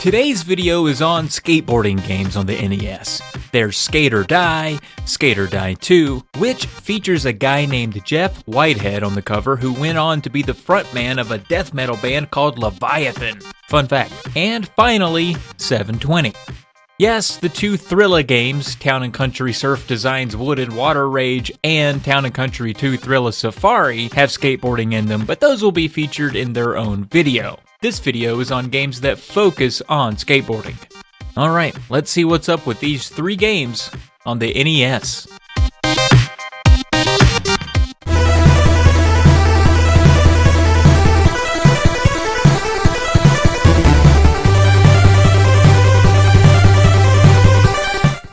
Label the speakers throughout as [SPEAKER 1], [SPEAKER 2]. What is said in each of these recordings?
[SPEAKER 1] Today's video is on skateboarding games on the NES. There's Skate or Die, Skate or Die 2, which features a guy named Jeff Whitehead on the cover who went on to be the frontman of a death metal band called Leviathan. Fun fact. And finally, 720. Yes, the two Thrilla games, Town & Country Surf Designs Wood and Water Rage and Town & Country 2 Thrilla Safari have skateboarding in them, but those will be featured in their own video. This video is on games that focus on skateboarding. Alright, let's see what's up with these three games on the NES.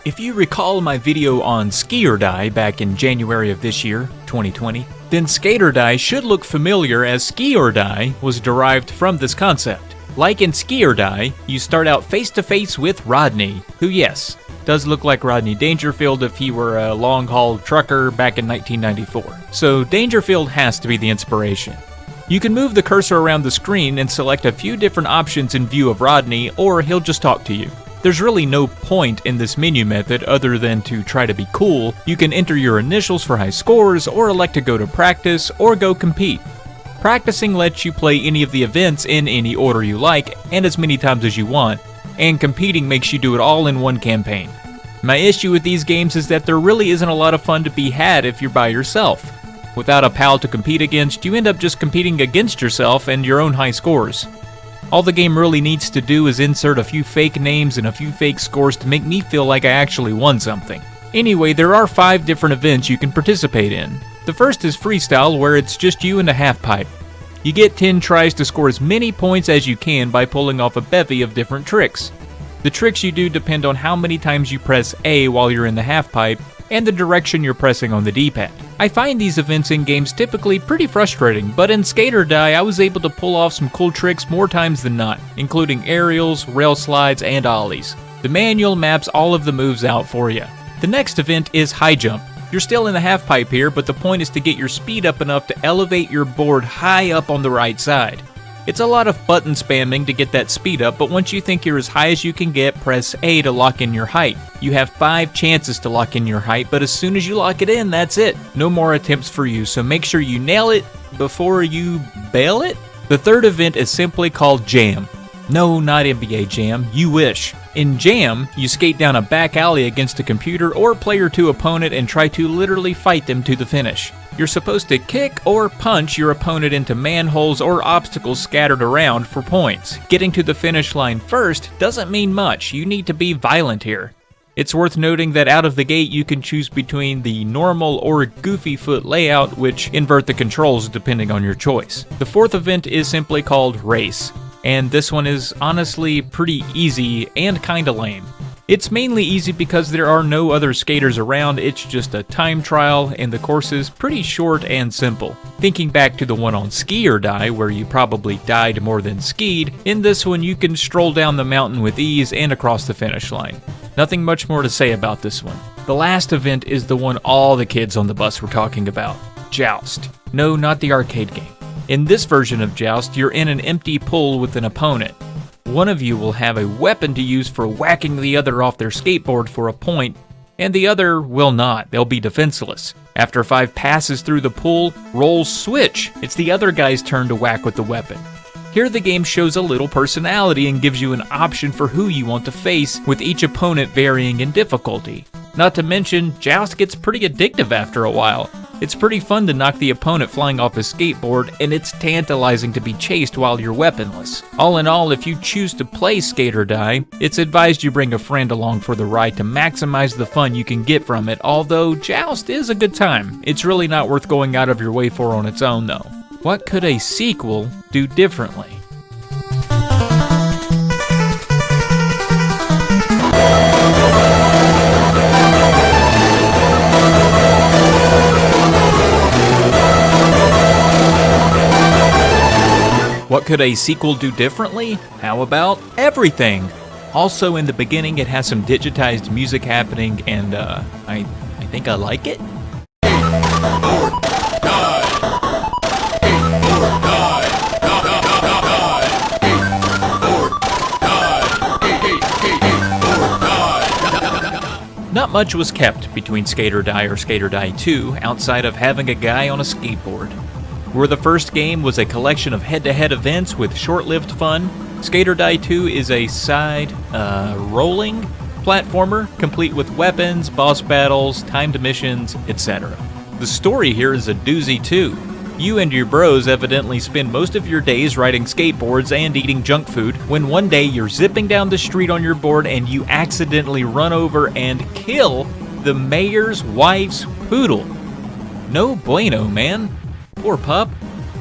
[SPEAKER 1] If you recall my video on Ski or Die back in January of this year, 2020, then Skate or Die should look familiar as Ski or Die was derived from this concept. Like in Ski or Die, you start out face to face with Rodney, who yes, does look like Rodney Dangerfield if he were a long-haul trucker back in 1994. So Dangerfield has to be the inspiration. You can move the cursor around the screen and select a few different options in view of Rodney, or he'll just talk to you. There's really no point in this menu method other than to try to be cool. You can enter your initials for high scores, or elect to go to practice, or go compete. Practicing lets you play any of the events in any order you like, and as many times as you want, and competing makes you do it all in one campaign. My issue with these games is that there really isn't a lot of fun to be had if you're by yourself. Without a pal to compete against, you end up just competing against yourself and your own high scores. All the game really needs to do is insert a few fake names and a few fake scores to make me feel like I actually won something. Anyway, there are 5 different events you can participate in. The first is freestyle, where it's just you and a half pipe. You get 10 tries to score as many points as you can by pulling off a bevy of different tricks. The tricks you do depend on how many times you press A while you're in the half pipe and the direction you're pressing on the D-pad. I find these events in games typically pretty frustrating, but in Skate or Die I was able to pull off some cool tricks more times than not, including aerials, rail slides, and ollies. The manual maps all of the moves out for you. The next event is high jump. You're still in the half pipe here, but the point is to get your speed up enough to elevate your board high up on the right side. It's a lot of button spamming to get that speed up, but once you think you're as high as you can get, press A to lock in your height. You have 5 chances to lock in your height, but as soon as you lock it in, that's it. No more attempts for you, so make sure you nail it before you bail it. The third event is simply called Jam. No, not NBA Jam, you wish. In Jam, you skate down a back alley against a computer or player 2 opponent and try to literally fight them to the finish. You're supposed to kick or punch your opponent into manholes or obstacles scattered around for points. Getting to the finish line first doesn't mean much, you need to be violent here. It's worth noting that out of the gate you can choose between the normal or goofy foot layout, which invert the controls depending on your choice. The fourth event is simply called Race, and this one is honestly pretty easy and kinda lame. It's mainly easy because there are no other skaters around, it's just a time trial, and the course is pretty short and simple. Thinking back to the one on Ski or Die, where you probably died more than skied, in this one you can stroll down the mountain with ease and across the finish line. Nothing much more to say about this one. The last event is the one all the kids on the bus were talking about, Joust. No, not the arcade game. In this version of Joust, you're in an empty pool with an opponent. One of you will have a weapon to use for whacking the other off their skateboard for a point, and the other will not. They'll be defenseless. After 5 passes through the pool, roles switch. It's the other guy's turn to whack with the weapon. Here the game shows a little personality and gives you an option for who you want to face, with each opponent varying in difficulty. Not to mention, Joust gets pretty addictive after a while. It's pretty fun to knock the opponent flying off his skateboard, and it's tantalizing to be chased while you're weaponless. All in all, if you choose to play Skate or Die, it's advised you bring a friend along for the ride to maximize the fun you can get from it, although Joust is a good time. It's really not worth going out of your way for on its own though. What could a sequel do differently? What could a sequel do differently? How about everything? Also, in the beginning, it has some digitized music happening, and I think I like it. much was kept between Skate or Die or Skate or Die 2 outside of having a guy on a skateboard. Where the first game was a collection of head-to-head events with short-lived fun, Skate or Die 2 is a rolling platformer complete with weapons, boss battles, timed missions, etc. The story here is a doozy too. You and your bros evidently spend most of your days riding skateboards and eating junk food when one day you're zipping down the street on your board and you accidentally run over and kill the mayor's wife's poodle. No bueno, man. Poor pup.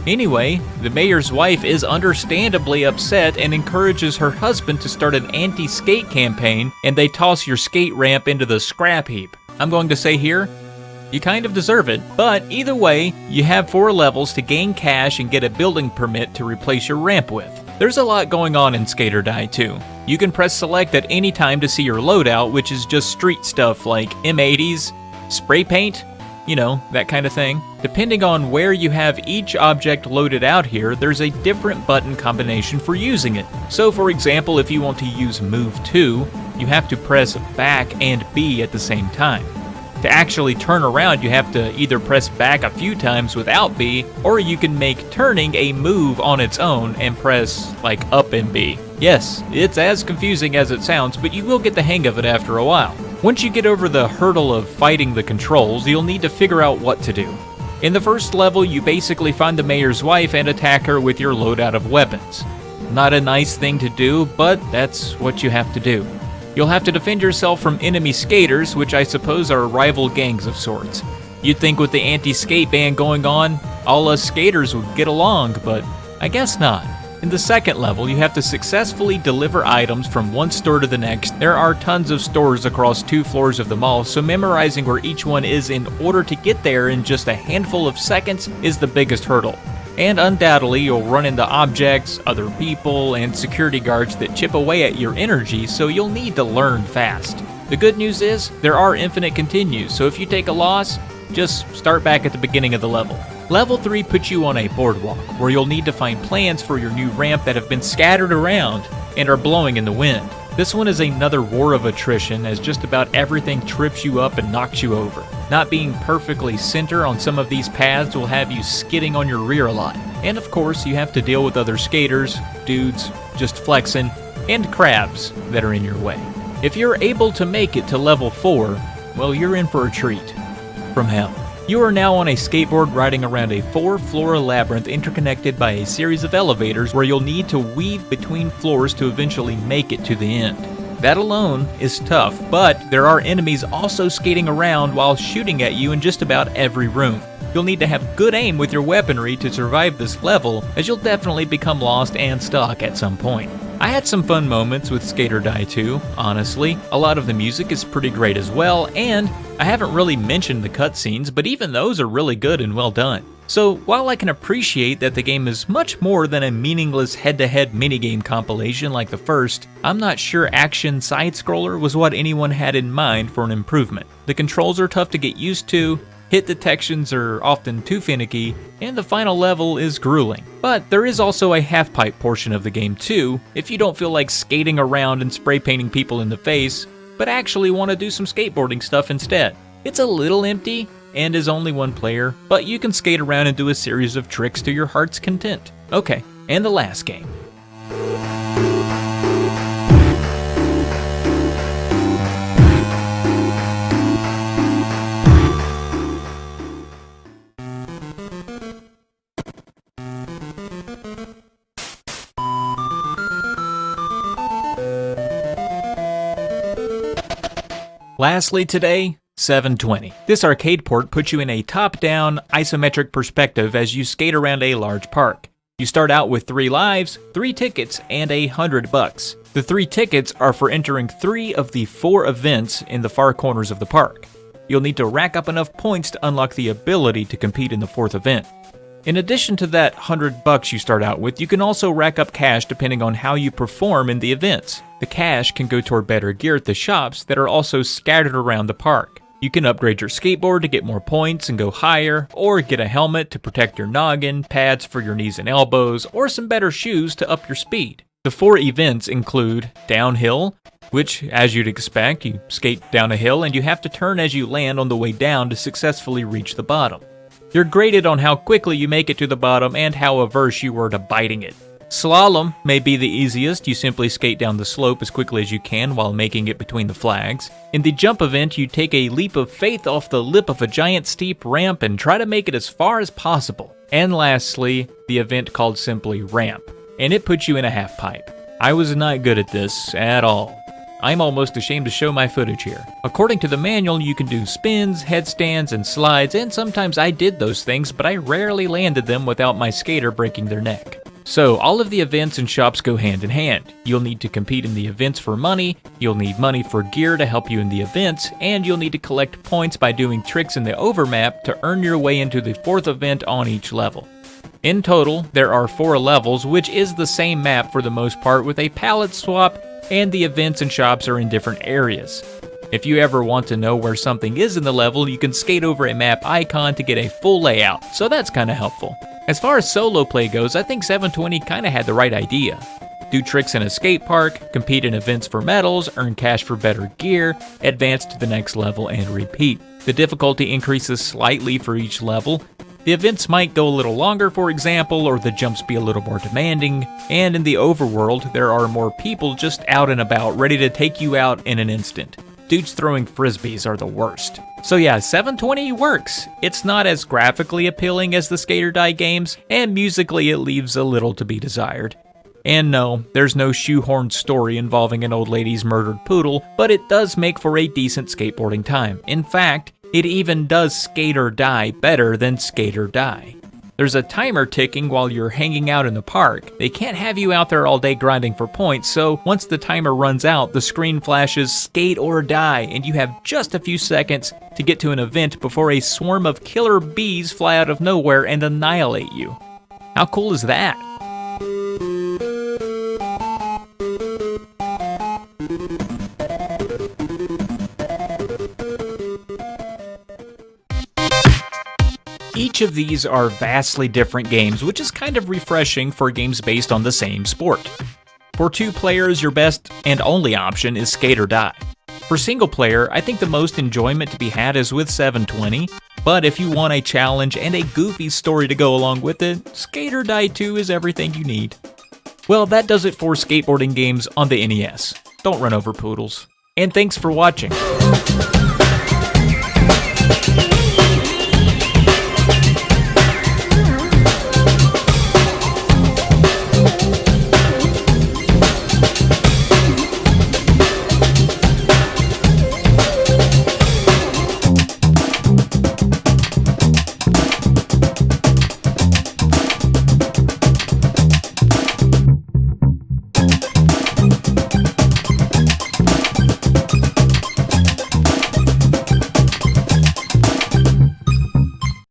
[SPEAKER 1] Anyway, the mayor's wife is understandably upset and encourages her husband to start an anti-skate campaign, and they toss your skate ramp into the scrap heap. I'm going to say here, you kind of deserve it, but either way, you have 4 levels to gain cash and get a building permit to replace your ramp with. There's a lot going on in Skate or Die 2. You can press select at any time to see your loadout, which is just street stuff like M80s, spray paint, you know, that kind of thing. Depending on where you have each object loaded out here, there's a different button combination for using it. So for example, if you want to use Move 2, you have to press back and B at the same time. To actually turn around, you have to either press back a few times without B, or you can make turning a move on its own and press like up and B. Yes, it's as confusing as it sounds, but you will get the hang of it after a while. Once you get over the hurdle of fighting the controls, you'll need to figure out what to do. In the first level, you basically find the mayor's wife and attack her with your loadout of weapons. Not a nice thing to do, but that's what you have to do. You'll have to defend yourself from enemy skaters, which I suppose are rival gangs of sorts. You'd think with the anti-skate ban going on, all us skaters would get along, but I guess not. In the second level, you have to successfully deliver items from one store to the next. There are tons of stores across 2 floors of the mall, so memorizing where each one is in order to get there in just a handful of seconds is the biggest hurdle. And undoubtedly, you'll run into objects, other people, and security guards that chip away at your energy, so you'll need to learn fast. The good news is, there are infinite continues, so if you take a loss, just start back at the beginning of the level. Level 3 puts you on a boardwalk, where you'll need to find plans for your new ramp that have been scattered around and are blowing in the wind. This one is another war of attrition, as just about everything trips you up and knocks you over. Not being perfectly center on some of these paths will have you skidding on your rear a lot. And of course, you have to deal with other skaters, dudes, just flexing, and crabs that are in your way. If you're able to make it to level 4, well, you're in for a treat from hell. You are now on a skateboard riding around a 4-floor labyrinth interconnected by a series of elevators where you'll need to weave between floors to eventually make it to the end. That alone is tough, but there are enemies also skating around while shooting at you in just about every room. You'll need to have good aim with your weaponry to survive this level, as you'll definitely become lost and stuck at some point. I had some fun moments with Skate or Die 2, honestly. A lot of the music is pretty great as well, and I haven't really mentioned the cutscenes, but even those are really good and well done. So while I can appreciate that the game is much more than a meaningless head-to-head minigame compilation like the first, I'm not sure action side-scroller was what anyone had in mind for an improvement. The controls are tough to get used to, hit detections are often too finicky, and the final level is grueling. But there is also a half-pipe portion of the game too, if you don't feel like skating around and spray painting people in the face, but actually want to do some skateboarding stuff instead. It's a little empty, and is only 1 player, but you can skate around and do a series of tricks to your heart's content. Okay, and the last game. Lastly today, 720. This arcade port puts you in a top-down, isometric perspective as you skate around a large park. You start out with 3 lives, 3 tickets, and $100. The 3 tickets are for entering 3 of the 4 events in the far corners of the park. You'll need to rack up enough points to unlock the ability to compete in the 4th event. In addition to that $100 you start out with, you can also rack up cash depending on how you perform in the events. The cash can go toward better gear at the shops that are also scattered around the park. You can upgrade your skateboard to get more points and go higher, or get a helmet to protect your noggin, pads for your knees and elbows, or some better shoes to up your speed. The 4 events include Downhill, which, as you'd expect, you skate down a hill and you have to turn as you land on the way down to successfully reach the bottom. You're graded on how quickly you make it to the bottom and how averse you were to biting it. Slalom may be the easiest. You simply skate down the slope as quickly as you can while making it between the flags. In the jump event, you take a leap of faith off the lip of a giant steep ramp and try to make it as far as possible. And lastly, the event called simply Ramp, and it puts you in a half pipe. I was not good at this at all. I'm almost ashamed to show my footage here. According to the manual, you can do spins, headstands, and slides, and sometimes I did those things, but I rarely landed them without my skater breaking their neck. So, all of the events and shops go hand in hand. You'll need to compete in the events for money, you'll need money for gear to help you in the events, and you'll need to collect points by doing tricks in the overmap to earn your way into the 4th event on each level. In total, there are 4 levels, which is the same map for the most part with a palette swap, and the events and shops are in different areas. If you ever want to know where something is in the level, you can skate over a map icon to get a full layout, so that's kinda helpful. As far as solo play goes, I think 720 kinda had the right idea. Do tricks in a skate park, compete in events for medals, earn cash for better gear, advance to the next level, and repeat. The difficulty increases slightly for each level. The events might go a little longer, for example, or the jumps be a little more demanding, and in the overworld, there are more people just out and about ready to take you out in an instant. Dudes throwing frisbees are the worst. So yeah, 720 works. It's not as graphically appealing as the Skater Die games, and musically it leaves a little to be desired. And no, there's no shoehorned story involving an old lady's murdered poodle, but it does make for a decent skateboarding time. In fact, it even does Skate or Die better than Skate or Die. There's a timer ticking while you're hanging out in the park. They can't have you out there all day grinding for points, so once the timer runs out, the screen flashes Skate or Die, and you have just a few seconds to get to an event before a swarm of killer bees fly out of nowhere and annihilate you. How cool is that? Each of these are vastly different games, which is kind of refreshing for games based on the same sport. For 2 players, your best and only option is Skate or Die. For single player, I think the most enjoyment to be had is with 720, but if you want a challenge and a goofy story to go along with it, Skate or Die 2 is everything you need. Well, that does it for skateboarding games on the NES. Don't run over poodles. And thanks for watching.